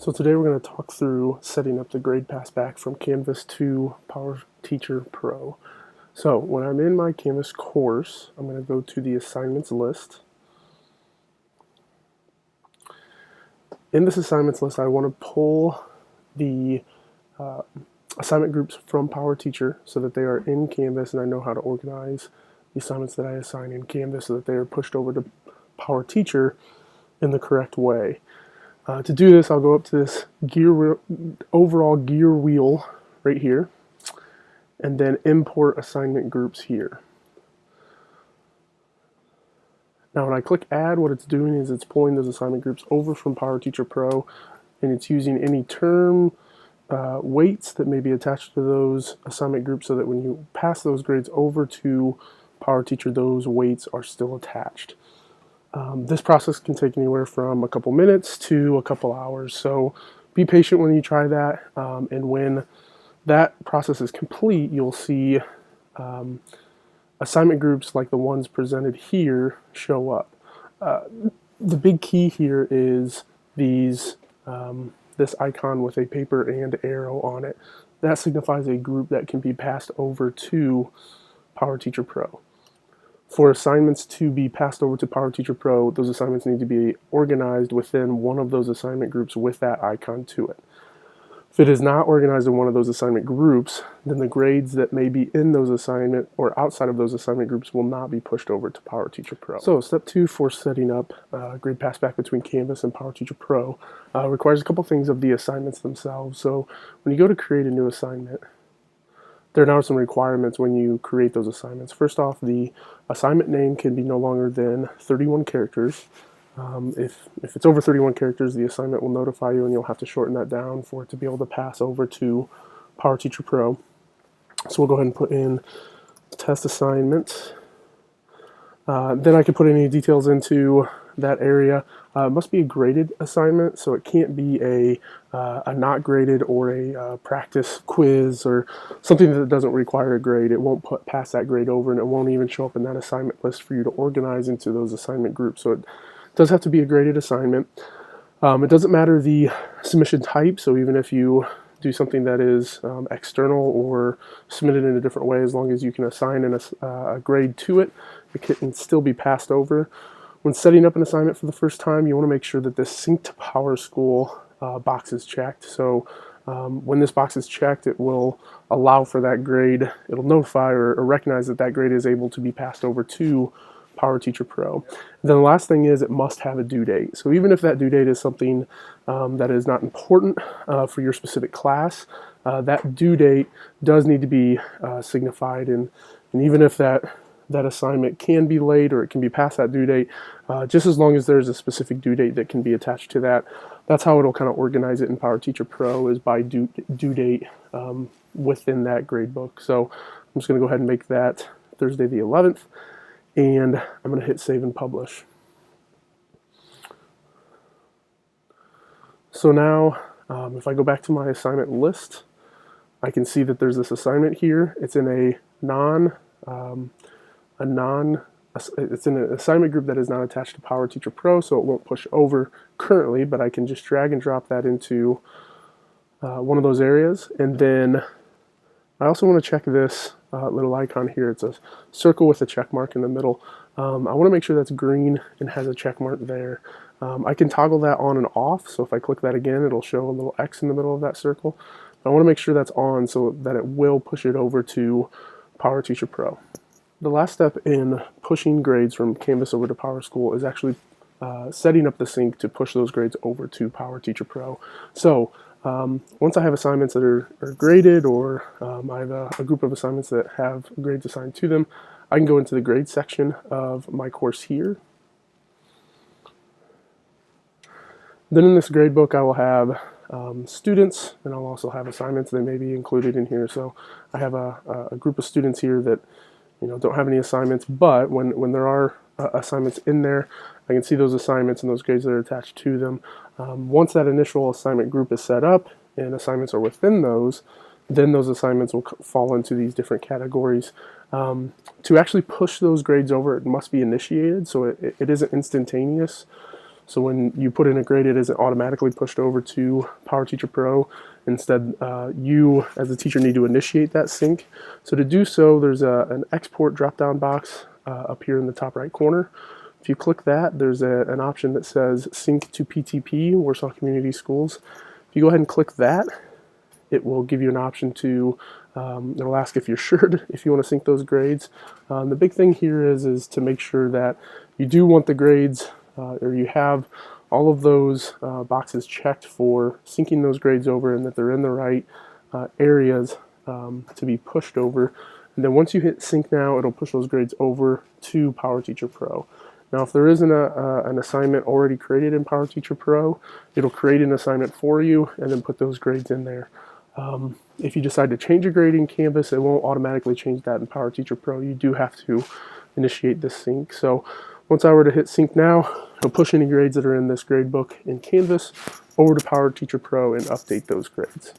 So today we're going to talk through setting up the Grade Passback from Canvas to PowerTeacher Pro. So when I'm in my Canvas course, I'm going to go to the assignments list. In this assignments list, I want to pull the assignment groups from PowerTeacher so that they are in Canvas and I know how to organize the assignments that I assign in Canvas so that they are pushed over to PowerTeacher in the correct way. To do this, I'll go up to this overall gear wheel right here, and then import assignment groups here. Now when I click add, what it's doing is it's pulling those assignment groups over from PowerTeacher Pro, and it's using any term weights that may be attached to those assignment groups so that when you pass those grades over to PowerTeacher, those weights are still attached. This process can take anywhere from a couple minutes to a couple hours, so be patient when you try that, and when that process is complete, you'll see assignment groups like the ones presented here show up. The big key here is this icon with a paper and arrow on it. That signifies a group that can be passed over to PowerTeacher Pro. For assignments to be passed over to PowerTeacher Pro, those assignments need to be organized within one of those assignment groups with that icon to it. If it is not organized in one of those assignment groups, then the grades that may be in those assignment or outside of those assignment groups will not be pushed over to PowerTeacher Pro. So step 2 for setting up Grade Passback between Canvas and PowerTeacher Pro requires a couple things of the assignments themselves. So when you go to create a new assignment, there are now some requirements when you create those assignments. First off, the assignment name can be no longer than 31 characters. If it's over 31 characters, the assignment will notify you and you'll have to shorten that down for it to be able to pass over to PowerTeacher Pro. So we'll go ahead and put in test assignment. Then I can put any details into that area. It must be a graded assignment, so it can't be a not graded or a practice quiz or something that doesn't require a grade. It won't pass that grade over, and it won't even show up in that assignment list for you to organize into those assignment groups. So it does have to be a graded assignment. It doesn't matter the submission type, so even if you do something that is external or submitted in a different way, as long as you can assign a grade to it, it can still be passed over. When setting up an assignment for the first time, you want to make sure that this Sync to PowerSchool box is checked. So when this box is checked, it will allow for that grade. It'll notify or recognize that that grade is able to be passed over to PowerTeacher Pro. And then the last thing is it must have a due date. So even if that due date is something that is not important for your specific class, that due date does need to be signified. And even if that assignment can be late or it can be past that due date, just as long as there's a specific due date that can be attached to that. That's how it'll kind of organize it in PowerTeacher Pro, is by due date within that grade book. So I'm just going to go ahead and make that Thursday the 11th, and I'm going to hit save and publish. So now if I go back to my assignment list, I can see that there's this assignment here. It's in it's in an assignment group that is not attached to PowerTeacher Pro, so it won't push over currently, but I can just drag and drop that into one of those areas. And then I also want to check this little icon here. It's a circle with a check mark in the middle. I want to make sure that's green and has a check mark there. I can toggle that on and off, so if I click that again, it'll show a little X in the middle of that circle. I want to make sure that's on so that it will push it over to PowerTeacher Pro. The last step in pushing grades from Canvas over to PowerSchool is actually setting up the sync to push those grades over to PowerTeacher Pro. So once I have assignments that are graded, or I have a group of assignments that have grades assigned to them, I can go into the grade section of my course here. Then in this grade book I will have students, and I'll also have assignments that may be included in here. So I have a group of students here that don't have any assignments, but when there are assignments in there, I can see those assignments and those grades that are attached to them. Once that initial assignment group is set up and assignments are within those, then those assignments will fall into these different categories. To actually push those grades over, it must be initiated, so it isn't instantaneous. So when you put in a grade, it isn't automatically pushed over to PowerTeacher Pro. Instead, you as a teacher need to initiate that sync. So to do so, there's an export drop-down box up here in the top right corner. If you click that, there's an option that says Sync to PTP, Warsaw Community Schools. If you go ahead and click that, it will give you an option to, it'll ask if you're sure if you want to sync those grades. The big thing here is to make sure that you do want the grades, or you have all of those boxes checked for syncing those grades over, and that they're in the right areas to be pushed over. And then once you hit sync now, it'll push those grades over to PowerTeacher Pro. Now, if there isn't an assignment already created in PowerTeacher Pro, it'll create an assignment for you and then put those grades in there. If you decide to change a grade in Canvas, it won't automatically change that in PowerTeacher Pro. You do have to initiate this sync. So once I were to hit sync now, it'll push any grades that are in this grade book in Canvas over to PowerTeacher Pro and update those grades.